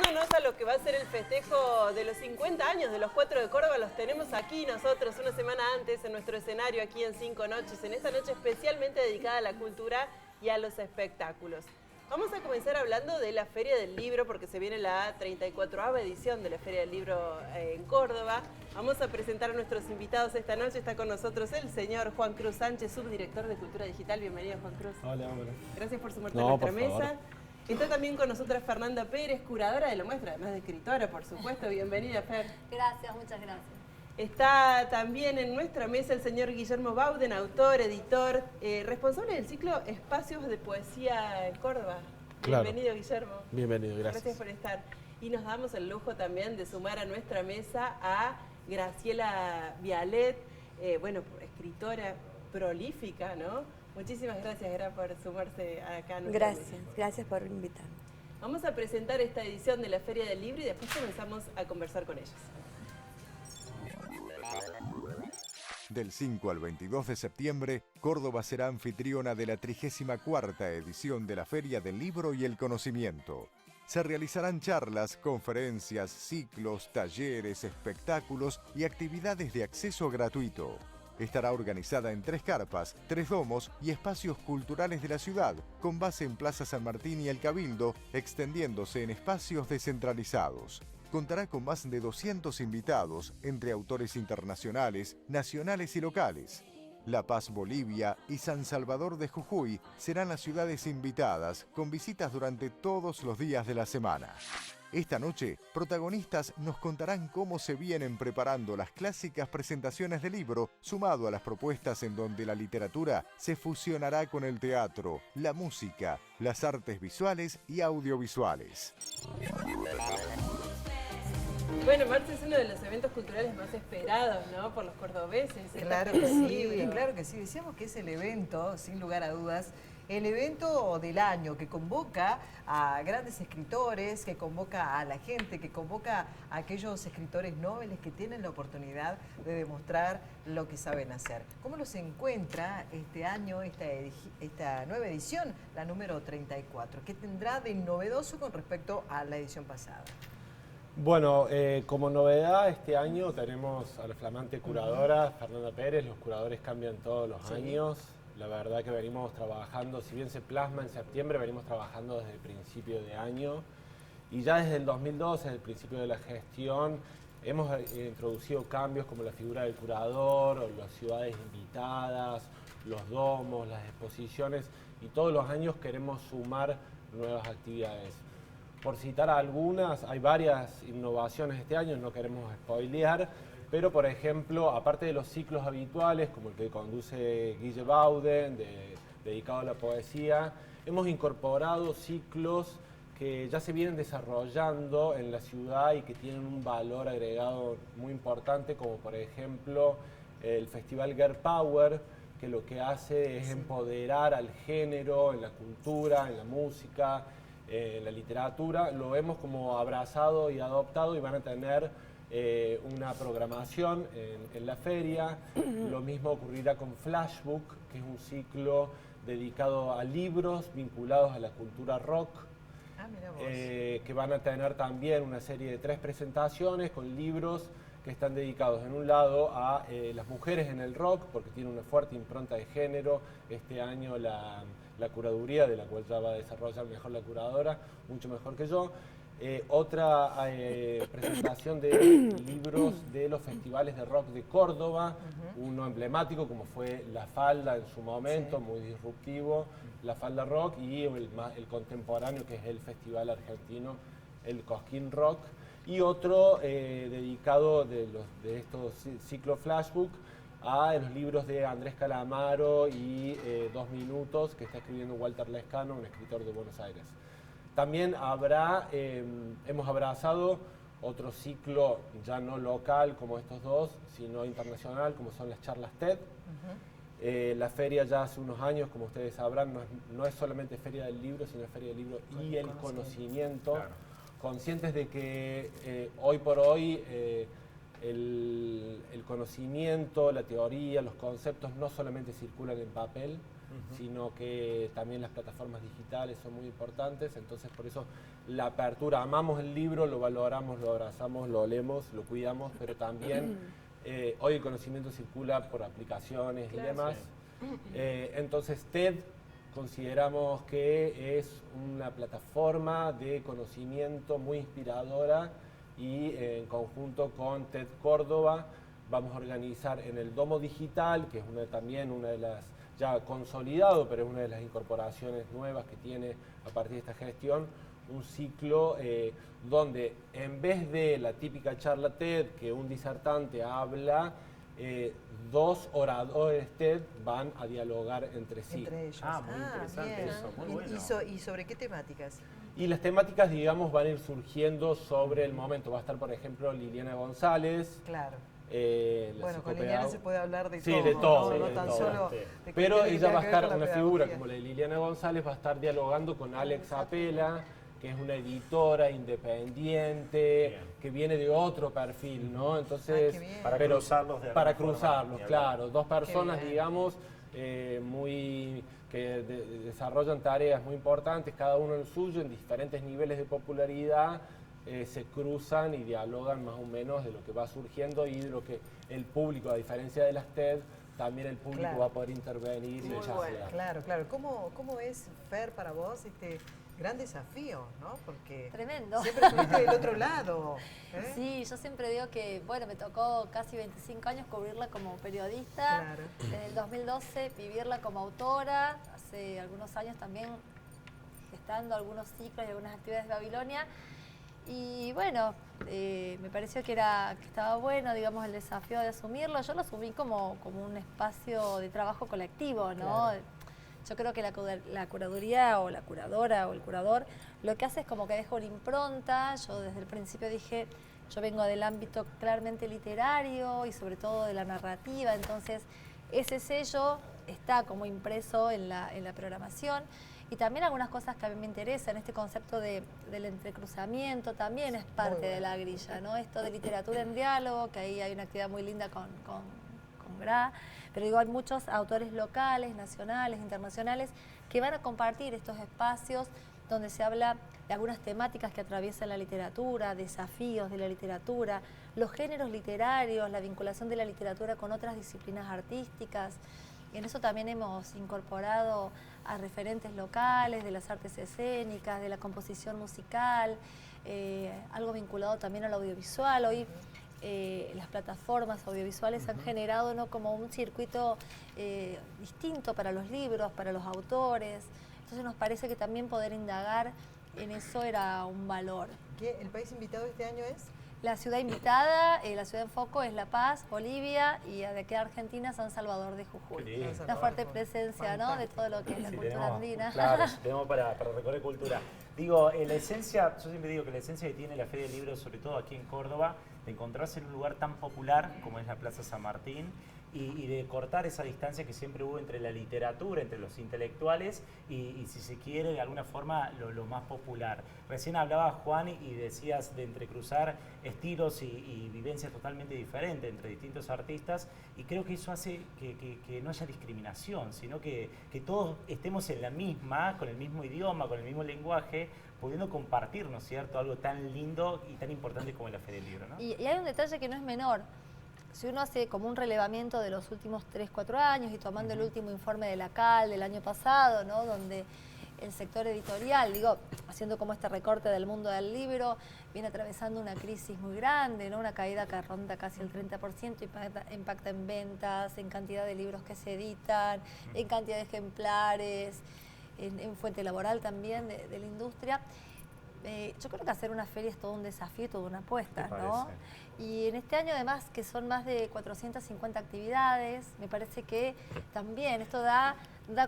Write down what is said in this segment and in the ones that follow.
Sumándonos a lo que va a ser el festejo de los 50 años de los Cuatro de Córdoba, los tenemos aquí nosotros una semana antes en nuestro escenario aquí en 5 Noches, en esta noche especialmente dedicada a la cultura y a los espectáculos. Vamos a comenzar hablando de la Feria del Libro porque se viene la 34ª edición de la Feria del Libro en Córdoba. Vamos a presentar a nuestros invitados esta noche. Está con nosotros el señor Juan Cruz Sánchez, subdirector de Cultura Digital. Bienvenido, Juan Cruz. Hola, hola. Gracias por sumarte a nuestra mesa. Está también con nosotras Fernanda Pérez, curadora de la muestra, además de escritora, por supuesto. Bienvenida, Fer. Gracias, muchas gracias. Está también en nuestra mesa el señor Guillermo Bauden, autor, editor, responsable del ciclo Espacios de Poesía en Córdoba. Claro. Bienvenido, Guillermo. Bienvenido, gracias. Gracias por estar. Y nos damos el lujo también de sumar a nuestra mesa a Graciela Vialet, escritora prolífica, ¿no? Muchísimas gracias, Gra, por sumarse acá a nuestra mesa. Gracias por invitarme. Vamos a presentar esta edición de la Feria del Libro y después comenzamos a conversar con ellos. Del 5 al 22 de septiembre, Córdoba será anfitriona de la 34ª edición de la Feria del Libro y el Conocimiento. Se realizarán charlas, conferencias, ciclos, talleres, espectáculos y actividades de acceso gratuito. Estará organizada en 3 carpas, 3 domos y espacios culturales de la ciudad, con base en Plaza San Martín y el Cabildo, extendiéndose en espacios descentralizados. Contará con más de 200 invitados, entre autores internacionales, nacionales y locales. La Paz, Bolivia y San Salvador de Jujuy serán las ciudades invitadas, con visitas durante todos los días de la semana. Esta noche, protagonistas nos contarán cómo se vienen preparando las clásicas presentaciones de libro, sumado a las propuestas en donde la literatura se fusionará con el teatro, la música, las artes visuales y audiovisuales. Bueno, marzo es uno de los eventos culturales más esperados, ¿no? Por los cordobeses. Claro que sí, claro que sí. Decíamos que es el evento, sin lugar a dudas, el evento del año que convoca a grandes escritores, que convoca a la gente, que convoca a aquellos escritores nobles que tienen la oportunidad de demostrar lo que saben hacer. ¿Cómo los encuentra este año, esta nueva edición, la número 34? ¿Qué tendrá de novedoso con respecto a la edición pasada? Bueno, como novedad este año tenemos a la flamante curadora Fernanda Pérez. Los curadores cambian todos los años. La verdad que venimos trabajando, si bien se plasma en septiembre, venimos trabajando desde el principio de año. Y ya desde el 2012, desde el principio de la gestión, hemos introducido cambios como la figura del curador, o las ciudades invitadas, los domos, las exposiciones. Y todos los años queremos sumar nuevas actividades. Por citar algunas, hay varias innovaciones este año, no queremos spoilear, pero por ejemplo, aparte de los ciclos habituales, como el que conduce Guille Bauden, dedicado a la poesía, hemos incorporado ciclos que ya se vienen desarrollando en la ciudad y que tienen un valor agregado muy importante, como por ejemplo el Festival Girl Power, que lo que hace es empoderar al género en la cultura, en la música, la literatura. Lo hemos como abrazado y adoptado y van a tener una programación en la feria. Lo mismo ocurrirá con Flashbook, que es un ciclo dedicado a libros vinculados a la cultura rock. Que van a tener también una serie de 3 presentaciones con libros que están dedicados en un lado a las mujeres en el rock, porque tiene una fuerte impronta de género. Este año la curaduría, de la cual ya va a desarrollar mejor la curadora, mucho mejor que yo. Otra presentación de libros de los festivales de rock de Córdoba, uno emblemático como fue La Falda en su momento, muy disruptivo, La Falda Rock, y el contemporáneo, que es el festival argentino, el Cosquín Rock. Y otro dedicado de estos ciclos Flashbook a los libros de Andrés Calamaro y 2 minutos, que está escribiendo Walter Lescano, un escritor de Buenos Aires. También hemos abrazado otro ciclo ya no local como estos dos, sino internacional, como son las charlas TED. La feria ya hace unos años, como ustedes sabrán, no es solamente Feria del Libro, sino Feria del Libro y el conocimiento. Claro. Conscientes de que hoy por hoy el conocimiento, la teoría, los conceptos no solamente circulan en papel, sino que también las plataformas digitales son muy importantes, entonces por eso la apertura, amamos el libro, lo valoramos, lo abrazamos, lo leemos, lo cuidamos, pero también hoy el conocimiento circula por aplicaciones y demás. Entonces TED consideramos que es una plataforma de conocimiento muy inspiradora y en conjunto con TED Córdoba vamos a organizar en el Domo Digital, que es también una de las, ya consolidado, pero es una de las incorporaciones nuevas que tiene a partir de esta gestión, un ciclo donde en vez de la típica charla TED, que un disertante habla, dos oradores TED van a dialogar entre sí. Entre ellos. Muy interesante bien. eso, muy bueno. ¿Y sobre qué temáticas? Y las temáticas, digamos, van a ir surgiendo sobre el momento. Va a estar, por ejemplo, Liliana González. Claro. La Bueno, con psicopedagoga. Liliana se puede hablar de todo. de todo. No, Sí, no de tan todo. solo Sí. de Pero cuestiones que ella va a tengan que ver estar, con la una figura pedagogía. como la de Liliana González, va a estar dialogando con Alex Apela, que es una editora independiente, Bien. que viene de otro perfil, ¿no? Entonces, qué bien. Para pero cruzarlos de para alguna forma, cruzarlos, ni hablar. claro. Dos personas, bien. digamos, que desarrollan tareas muy importantes, cada uno en el suyo, en diferentes niveles de popularidad, se cruzan y dialogan más o menos de lo que va surgiendo y de lo que el público, a diferencia de las TED, también el público Claro. va a poder intervenir y Muy charlar. Claro, claro. ¿Cómo es, Fer, para vos este gran desafío, ¿no? Porque Tremendo. siempre estuviste del otro lado. ¿eh? Sí, yo siempre digo que, bueno, me tocó casi 25 años cubrirla como periodista. Claro. En el 2012 vivirla como autora. Hace algunos años también gestando algunos ciclos y algunas actividades de Babilonia. Y bueno, me pareció que estaba bueno, digamos, el desafío de asumirlo. Yo lo asumí como un espacio de trabajo colectivo, ¿no? Claro. Yo creo que la curaduría o la curadora o el curador lo que hace es como que deja una impronta. Yo desde el principio dije, yo vengo del ámbito claramente literario y sobre todo de la narrativa, entonces ese sello está como impreso en la programación. Y también algunas cosas que a mí me interesan, este concepto del entrecruzamiento también es parte de la grilla, ¿no? Esto de literatura en diálogo, que ahí hay una actividad muy linda con Gra, pero digo, hay muchos autores locales, nacionales, internacionales, que van a compartir estos espacios donde se habla de algunas temáticas que atraviesan la literatura, desafíos de la literatura, los géneros literarios, la vinculación de la literatura con otras disciplinas artísticas. Y en eso también hemos incorporado a referentes locales de las artes escénicas, de la composición musical, algo vinculado también al audiovisual. Hoy las plataformas audiovisuales han generado, ¿no?, como un circuito distinto para los libros, para los autores. Entonces nos parece que también poder indagar en eso era un valor. ¿El país invitado este año es? La ciudad invitada, la ciudad en foco es La Paz, Bolivia, y de aquí a Argentina, San Salvador de Jujuy. Qué lindo. Una fuerte presencia, ¿no?, de todo lo que es la Sí, cultura andina. Claro, tenemos para recorrer cultura. Digo, la esencia, yo siempre digo que la esencia que tiene la Feria del Libro, sobre todo aquí en Córdoba, de encontrarse en un lugar tan popular como es la Plaza San Martín, y de cortar esa distancia que siempre hubo entre la literatura, entre los intelectuales y si se quiere, de alguna forma, lo más popular. Recién hablaba Juan y decías de entrecruzar estilos y vivencias totalmente diferentes entre distintos artistas, y creo que eso hace que no haya discriminación, sino que todos estemos en la misma, con el mismo idioma, con el mismo lenguaje, pudiendo compartir, ¿no es cierto?, algo tan lindo y tan importante como la Feria del Libro, ¿no? Y hay un detalle que no es menor. Si uno hace como un relevamiento de los últimos 3-4 años y tomando el último informe de la CAL del año pasado, ¿no?, donde el sector editorial, digo, haciendo como este recorte del mundo del libro, viene atravesando una crisis muy grande, ¿no?, una caída que ronda casi el 30%, impacta en ventas, en cantidad de libros que se editan, en cantidad de ejemplares, en fuente laboral también de la industria. Yo creo que hacer una feria es todo un desafío, toda una apuesta, ¿no? Y en este año, además, que son más de 450 actividades, me parece que también esto da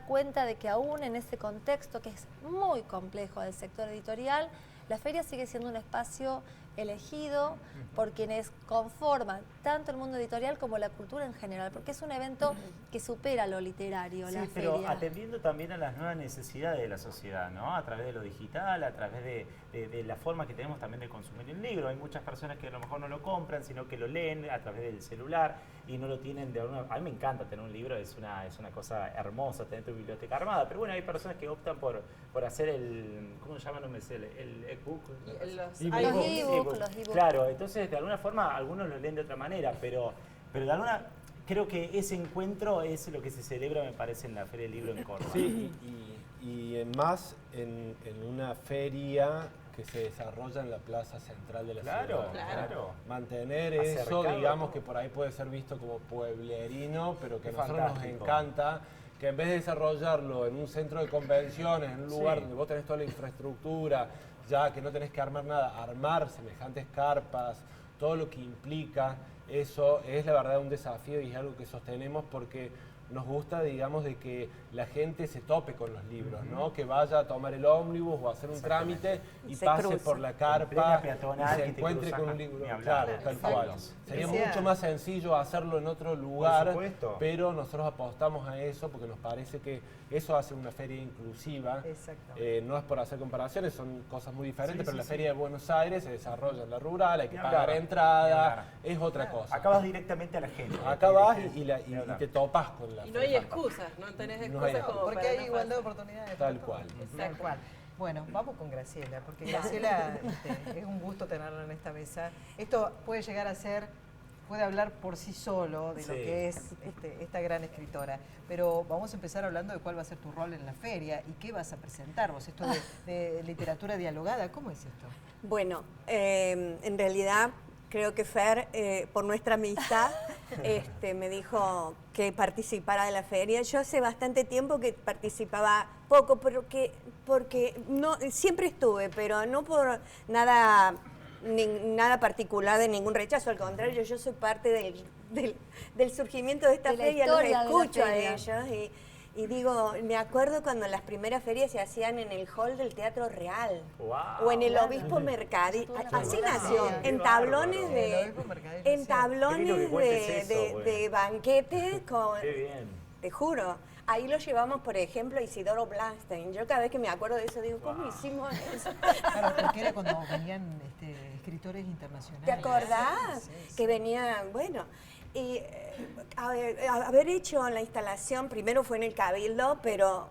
cuenta de que aún en ese contexto, que es muy complejo del sector editorial, la feria sigue siendo un espacio elegido por quienes conforman tanto el mundo editorial como la cultura en general, porque es un evento que supera lo literario, Sí, la pero feria. atendiendo también a las nuevas necesidades de la sociedad, ¿no? A través de lo digital, a través de la forma que tenemos también de consumir el libro. Hay muchas personas que a lo mejor no lo compran, sino que lo leen a través del celular y no lo tienen de alguna... A mí me encanta tener un libro, es una cosa hermosa tener tu biblioteca armada, pero bueno, hay personas que optan por hacer el... ¿Cómo se llama? No me sé, el ebook. Los ebooks, los ebooks. Claro, entonces de alguna forma algunos lo leen de otra manera, pero de alguna... Creo que ese encuentro es lo que se celebra, me parece, en la Feria del Libro en Córdoba. Sí, y más en una feria que se desarrolla en la plaza central de la ciudad. Claro. Mantener Acercarlo eso, digamos a todo. que por ahí puede ser visto como pueblerino, pero que a Es nosotros nos fantástico. encanta que en vez de desarrollarlo en un centro de convenciones, en un lugar Sí. donde vos tenés toda la infraestructura, ya que no tenés que armar nada, armar semejantes carpas, todo lo que implica, eso es la verdad un desafío y es algo que sostenemos porque nos gusta, digamos, de que la gente se tope con los libros, ¿no? Que vaya a tomar el ómnibus o a hacer un trámite y Se pase cruza. por la En carpa plena y peatonal se que te encuentre cruzas, con un libro. ni hablar. Claro, tal Exacto. cual. Sería Decía- mucho más sencillo hacerlo en otro lugar, supuesto. pero nosotros apostamos a eso porque nos parece que eso hace una feria inclusiva. Exacto. No es por hacer comparaciones, son cosas muy diferentes, Sí, pero sí, la sí. Feria de Buenos Aires se desarrolla en la rural, hay que Ni pagar hablar, ni entrada, hablar. es otra cosa. Acá vas directamente a la gente. Acá vas Ni y hablar. te topas con la Y no hay feria. excusas, no tenés No excusas hay como Porque para hay no igualdad de pasar. oportunidades. Tal para cual. todos. Tal cual. Bueno, vamos con Graciela, porque Graciela es un gusto tenerla en esta mesa. Esto puede llegar a ser, puede hablar por sí solo de lo Sí. que es esta gran escritora, pero vamos a empezar hablando de cuál va a ser tu rol en la feria y qué vas a presentar vos, esto de literatura dialogada, ¿cómo es esto? Bueno, en realidad creo que Fer, por nuestra amistad, me dijo que participara de la feria. Yo hace bastante tiempo que participaba poco, porque no, siempre estuve, pero no por nada, nada particular de ningún rechazo, al contrario, yo soy parte del surgimiento de esta De la feria, los historia de la escucho a feria. ellos y digo, me acuerdo cuando las primeras ferias se hacían en el hall del Teatro Real. Wow. O en el Obispo Mercadi. Así nació, en tablones El de Obispo Mercadillo, en sí. Qué lindo que tablones cuentes eso, güey. de banquete con, Qué bien. te juro. Ahí lo llevamos, por ejemplo, a Isidoro Blastein. Yo cada vez que me acuerdo de eso digo, ¿cómo hicimos eso? Claro, porque era cuando venían escritores internacionales. ¿Te acordás? Sí, sí. Que venían, bueno, y haber hecho la instalación, primero fue en el Cabildo, pero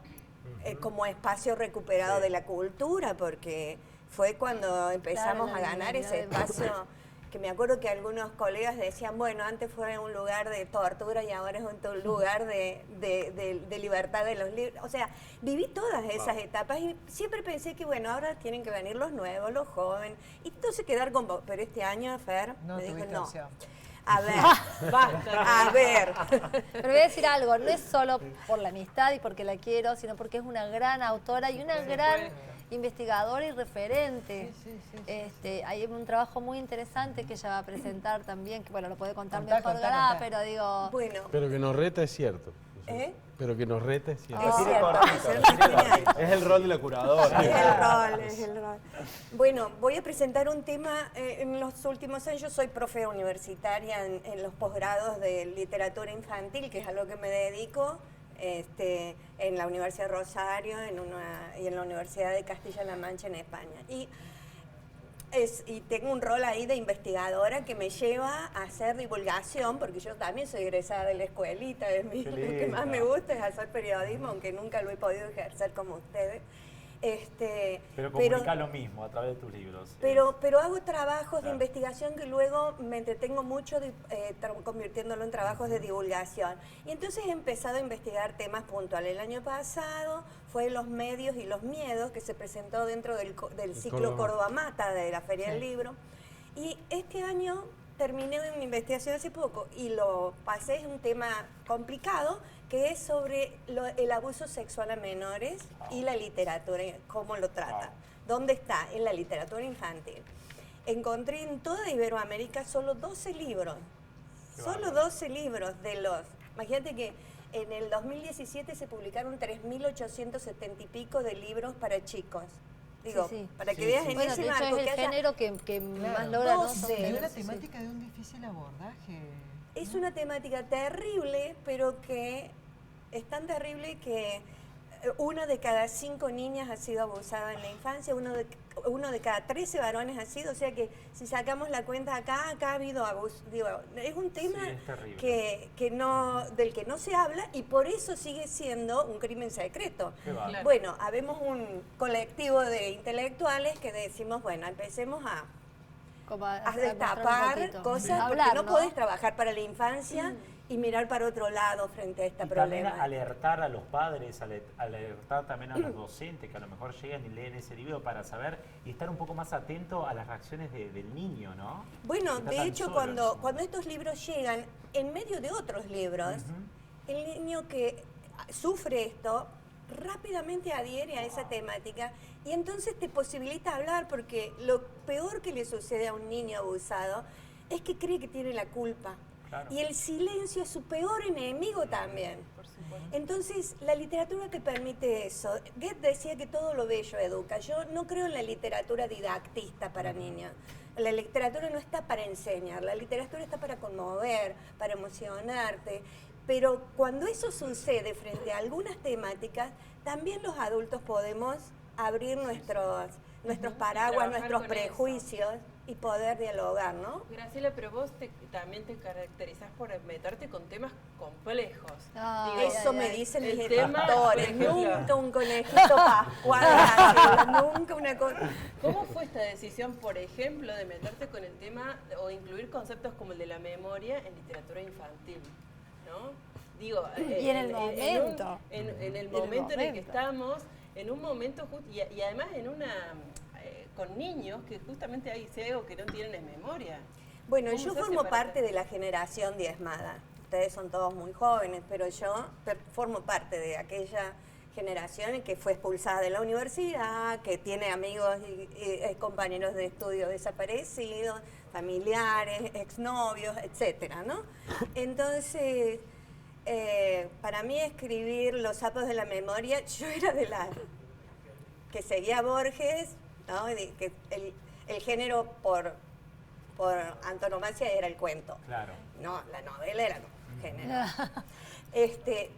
como espacio recuperado de la cultura, porque fue cuando empezamos Claro, a ganar la ese unidad de- espacio, que me acuerdo que algunos colegas decían, bueno, antes fue un lugar de tortura y ahora es un lugar de libertad de los libros. O sea, viví todas esas etapas y siempre pensé que, bueno, ahora tienen que venir los nuevos, los jóvenes, y entonces quedar con... Pero este año, Fer, No me dijo, tuviste no. opción. A ver, a ver. Pero voy a decir algo, no es solo por la amistad y porque la quiero, sino porque es una gran autora y una gran investigadora y referente. Hay un trabajo muy interesante que ella va a presentar también, que bueno, lo puede contar Contá, mejor contá, Gará, contá. pero digo... Bueno, Pero que nos reta es cierto. ¿eh? Pero que nos reta es cierto. Es Tiene cierto, cortito, es tiene genial. Es el rol de la curadora. Es el rol. Bueno, voy a presentar un tema. En los últimos años yo soy profe universitaria en los posgrados de literatura infantil, que es a lo que me dedico, en la Universidad de Rosario y en la Universidad de Castilla-La Mancha en España. Y tengo un rol ahí de investigadora que me lleva a hacer divulgación, porque yo también soy egresada de la escuelita, lo que más me gusta es hacer periodismo, aunque nunca lo he podido ejercer como ustedes. Pero comunica lo mismo a través de tus libros. Pero hago trabajos de Claro. investigación que luego me entretengo mucho convirtiéndolo en trabajos de divulgación. Y entonces he empezado a investigar temas puntuales. El año pasado fue los medios y los miedos, que se presentó dentro del ciclo Córdoba Mata de la Feria del Libro. Y este año terminé una investigación hace poco y lo pasé, es un tema complicado, que es sobre el abuso sexual a menores y la literatura, cómo lo trata. ¿Dónde está? En la literatura infantil. Encontré en toda Iberoamérica solo 12 libros. Solo 12 libros de los... Imagínate que en el 2017 se publicaron 3.870 y pico de libros para chicos. Digo, Sí, sí. para que Sí, veas sí. en Bueno, ese de hecho marco es que el haya... género que Claro. más logra, ¿no? 12. Es Sostener, una sí, sí. temática de un difícil abordaje. Es una temática terrible, pero que es tan terrible que una de cada 5 niñas ha sido abusada en la infancia, uno de cada 13 varones ha sido, o sea que si sacamos la cuenta acá ha habido abuso. Digo, es un tema Sí, es terrible. del que no se habla y por eso sigue siendo un crimen secreto. Qué va. Claro. Bueno, habemos un colectivo de intelectuales que decimos, bueno, empecemos a Como a mostrar un destapar poquito. cosas, Hablar, porque no podés trabajar para la infancia y mirar para otro lado frente a este Y también problema. alertar a los padres, alertar también a los docentes que a lo mejor llegan y leen ese libro para saber y estar un poco más atento a las reacciones del niño, ¿no? Bueno, Está de tan hecho, solo en cuando, ese cuando estos libros llegan en medio de otros libros, el niño que sufre esto rápidamente adhiere a esa temática y entonces te posibilita hablar, porque lo peor que le sucede a un niño abusado es que cree que tiene la culpa. Claro. Y el silencio es su peor enemigo también. Por supuesto. Entonces, la literatura te permite eso. Goethe decía que todo lo bello educa. Yo no creo en la literatura didactista para niños. La literatura no está para enseñar, la literatura está para conmover, para emocionarte. Pero cuando eso sucede frente a algunas temáticas, también los adultos podemos abrir nuestros paraguas, trabajar nuestros con prejuicios y poder dialogar, ¿no? Graciela, pero vos también te caracterizás por meterte con temas complejos. Ay, Digo, Eso ay, me ay. dicen El mis tema, editores, por ejemplo. nunca un conejito pascual, así, nunca una cosa. ¿Cómo fue esta decisión, por ejemplo, de meterte con el tema o incluir conceptos como el de la memoria en literatura infantil? ¿No? Digo, Y en el momento. en el momento en el que estamos, en un momento y además en una con niños que justamente hay algo que no tienen en memoria. Bueno, ¿Cómo yo se hace formo para parte de la generación diezmada. Ustedes son todos muy jóvenes, pero yo formo parte de aquella generación que fue expulsada de la universidad, que tiene amigos y compañeros de estudio desaparecidos, familiares, exnovios, etcétera, ¿no? Entonces, para mí escribir Los sapos de la memoria, yo era de la que seguía a Borges, ¿no? Que el género por antonomasia era el cuento. Claro. No, la novela era un género.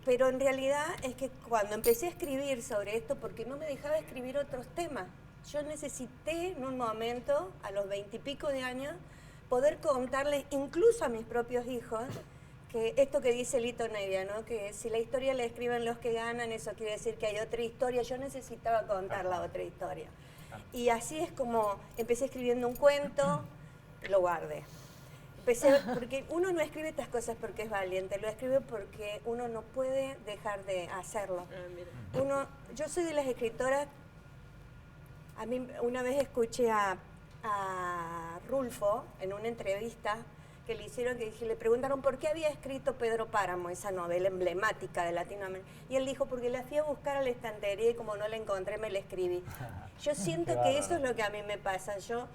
Pero en realidad es que cuando empecé a escribir sobre esto, porque no me dejaba escribir otros temas, yo necesité en un momento, a los 20 y pico de años, poder contarles incluso a mis propios hijos que esto que dice Lito Nevia, ¿no? Que si la historia la escriben los que ganan, eso quiere decir que hay otra historia. Yo necesitaba contar la otra historia. Y así es como empecé escribiendo un cuento, lo guardé. Porque uno no escribe estas cosas porque es valiente, lo escribe porque uno no puede dejar de hacerlo. Yo soy de las escritoras, a mí una vez escuché a Rulfo en una entrevista que le hicieron, que le preguntaron por qué había escrito Pedro Páramo, esa novela emblemática de Latinoamérica. Y él dijo, porque la fui a buscar a la estantería y como no la encontré, me la escribí. Yo siento que eso es lo que a mí me pasa. Yo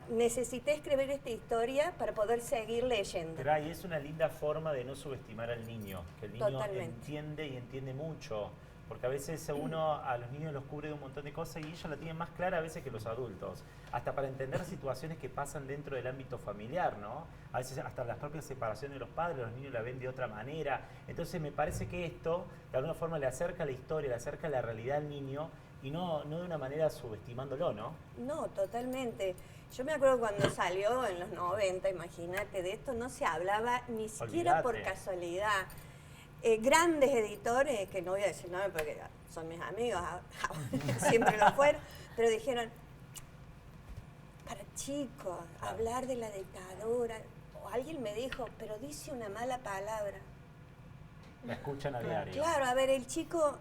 necesité escribir esta historia para poder seguir leyendo. Pero ahí es una linda forma de no subestimar al niño, que el niño Totalmente. entiende y entiende mucho. Porque a veces uno a los niños los cubre de un montón de cosas y ellos la tienen más clara a veces que los adultos. Hasta para entender situaciones que pasan dentro del ámbito familiar, ¿no? A veces hasta las propias separaciones de los padres, los niños la ven de otra manera. Entonces me parece que esto de alguna forma le acerca la historia, le acerca la realidad al niño y no de una manera subestimándolo, ¿no? No, totalmente. Yo me acuerdo cuando salió en los 90, imagínate, de esto no se hablaba ni siquiera por casualidad. Grandes editores, que no voy a decir nada porque son mis amigos, siempre lo fueron, pero dijeron, para chicos, hablar de la dictadura, o alguien me dijo, pero dice una mala palabra. La escuchan a diario. Claro, a ver, el chico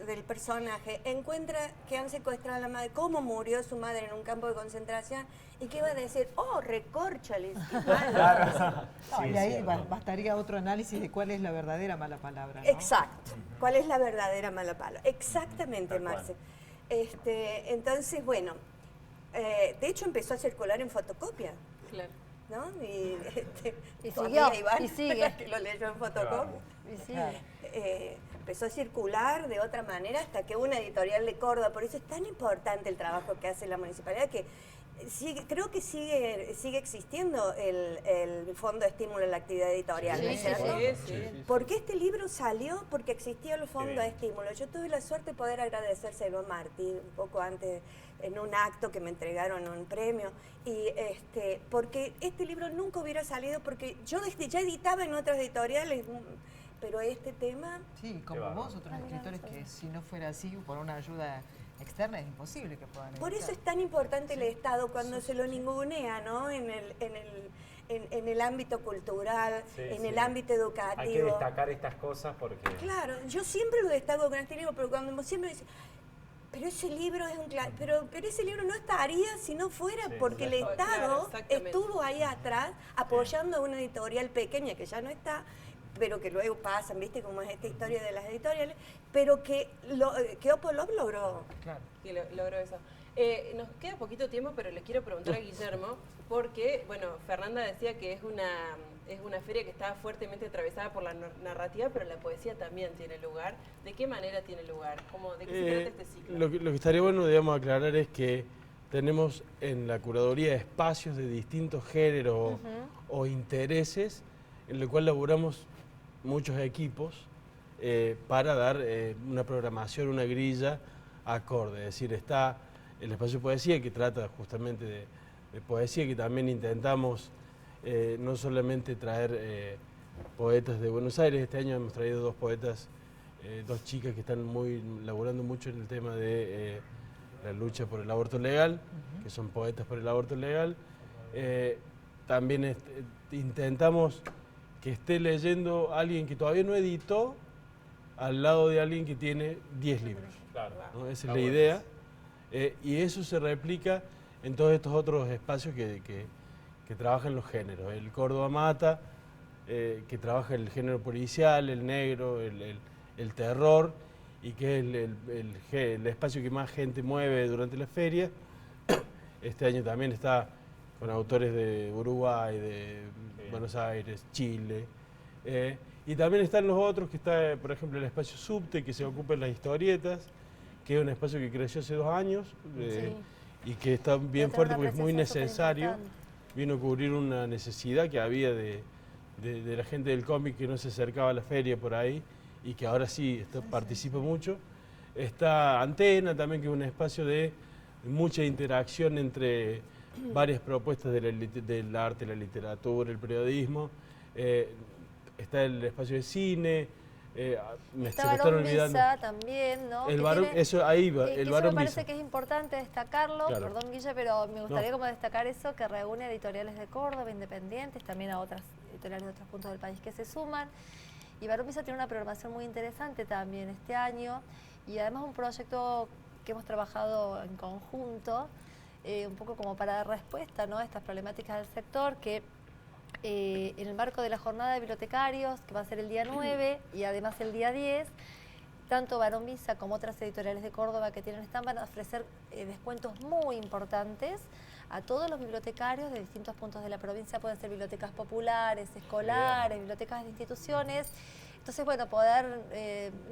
del personaje encuentra que han secuestrado a la madre, cómo murió su madre en un campo de concentración, y qué va a decir, oh, recórchales, qué malo. Claro. No, Sí, y es ahí cierto. bastaría otro análisis de cuál es la verdadera mala palabra, ¿no? Exacto. ¿Cuál es la verdadera mala palabra? Exactamente, Tal cual. Marce. Entonces, bueno, de hecho empezó a circular en fotocopia, Claro. ¿no? Y Y tu siguió, amiga Iván, y sigue. que lo leyó en fotocopia. Y sigue. empezó a circular de otra manera hasta que una editorial de Córdoba. Por eso es tan importante el trabajo que hace la municipalidad, que creo que sigue existiendo el Fondo de Estímulo a la Actividad Editorial. Sí, ¿no es cierto? sí. ¿Por qué este libro salió? Porque existió el Fondo de Estímulo. Yo tuve la suerte de poder agradecérselo a Martín un poco antes, en un acto que me entregaron un premio, y porque este libro nunca hubiera salido, porque yo ya editaba en otras editoriales, pero este tema... Sí, como vos, otros escritores que si no fuera así, por una ayuda externa, es imposible que puedan editar. Por eso es tan importante el Estado cuando se lo ningunea, ¿no? En el ámbito cultural, en el ámbito educativo. Hay que destacar estas cosas porque... Claro, yo siempre lo destaco con este libro, pero cuando siempre dice, pero ese libro es pero ese libro no estaría si no fuera porque el Estado estuvo ahí atrás apoyando a una editorial pequeña que ya no está, pero que luego pasan, ¿viste? Como es esta historia de las editoriales, pero que Opolov logró. Claro. Y logró eso. Nos queda poquito tiempo, pero le quiero preguntar a Guillermo, porque, bueno, Fernanda decía que es una feria que está fuertemente atravesada por la narrativa, pero la poesía también tiene lugar. ¿De qué manera tiene lugar? ¿De qué se trata este ciclo? Lo que estaría bueno, digamos, aclarar es que tenemos en la curaduría espacios de distintos géneros o intereses, en lo cual laburamos muchos equipos para dar una programación, una grilla acorde. Es decir, está el espacio de poesía, que trata justamente de poesía, que también intentamos no solamente traer poetas de Buenos Aires. Este año hemos traído dos poetas, dos chicas que están laburando mucho en el tema de la lucha por el aborto legal, que son poetas por el aborto legal. También intentamos que esté leyendo alguien que todavía no editó al lado de alguien que tiene 10 libros. Claro. ¿No? Esa es la idea. Y eso se replica en todos estos otros espacios que trabajan los géneros. El Córdoba Mata, que trabaja el género policial, el negro, el terror, y que es el espacio que más gente mueve durante la feria. Este año también está con autores de Uruguay, de Buenos Aires, Chile. Y también están los otros, que está, por ejemplo, el espacio Subte, que se ocupa en las historietas, que es un espacio que creció hace 2 años y que está bien fuerte porque es muy necesario. Vino a cubrir una necesidad que había de la gente del cómic que no se acercaba a la feria por ahí y que ahora sí participa mucho. Está Antena también, que es un espacio de mucha interacción entre varias propuestas del arte, la literatura, el periodismo. Está el espacio de cine. Está Barón Visa también, ¿no? El Barón, eso ahí va, el Barón me parece Visa. que es importante destacarlo, Claro. perdón Guille, pero me gustaría como destacar eso, que reúne editoriales de Córdoba, independientes, también a otras editoriales de otros puntos del país que se suman. Y Barón Visa tiene una programación muy interesante también este año, y además un proyecto que hemos trabajado en conjunto, un poco como para dar respuesta, ¿no?, a estas problemáticas del sector, que en el marco de la jornada de bibliotecarios, que va a ser el día 9 y además el día 10, tanto Barón Visa como otras editoriales de Córdoba que tienen stand van a ofrecer descuentos muy importantes a todos los bibliotecarios de distintos puntos de la provincia. Pueden ser bibliotecas populares, escolares, bibliotecas de instituciones. Entonces, bueno, poder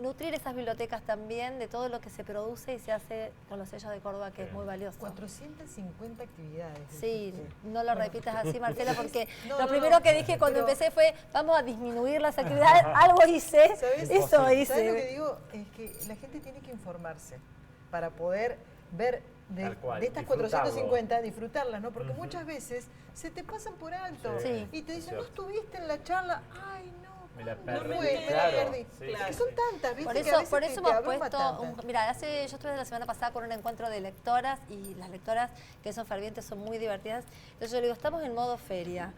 nutrir esas bibliotecas también de todo lo que se produce y se hace con los sellos de Córdoba, que es muy valioso. 450 actividades. Sí, no lo repitas así, Marcela, porque No, lo no, primero no, que dije cuando pero- empecé fue, vamos a disminuir las actividades, algo hice, ¿Sabes? eso ¿Sabes lo que hice. digo? Es que la gente tiene que informarse para poder ver Tal cual, de estas disfrutarlo. 450, disfrutarlas, ¿no? Porque muchas veces se te pasan por alto Sí. y te dicen, Es no estuviste en la charla, ay no, Me la no perdí, fue, me la claro, perdí. sí, Es que sí, son sí. tantas, ¿viste? Por que a eso, veces por te- eso te hemos abruma puesto, tantas. mira, yo estuve la semana pasada con un encuentro de lectoras y las lectoras que son fervientes son muy divertidas. Entonces yo le digo, estamos en modo feria.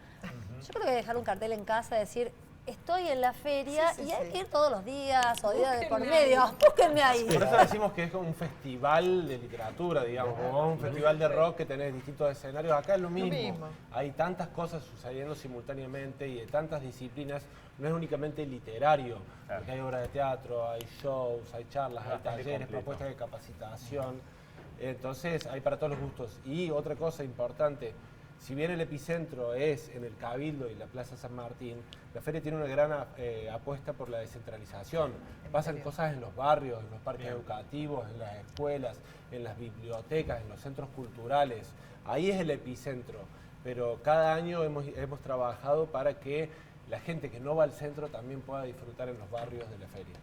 Yo creo que hay que dejar un cartel en casa, decir, estoy en la feria Sí, sí, y hay sí. que ir todos los días o días de por Búsquenme ahí. medio. Búsquenme ahí. Por eso decimos que es como un festival de literatura, digamos, como un festival de rock que tenés distintos escenarios. Acá es lo mismo. Hay tantas cosas sucediendo simultáneamente y de tantas disciplinas. No es únicamente literario, porque hay obras de teatro, hay shows, hay charlas, hay Bastante talleres, completo. propuestas de capacitación. Entonces hay para todos los gustos. Y otra cosa importante, Si bien el epicentro es en el Cabildo y la Plaza San Martín, la feria tiene una gran apuesta por la descentralización. Pasan cosas en los barrios, en los parques educativos, en las escuelas, en las bibliotecas, en los centros culturales. Ahí es el epicentro, pero cada año hemos trabajado para que la gente que no va al centro también pueda disfrutar en los barrios de la feria.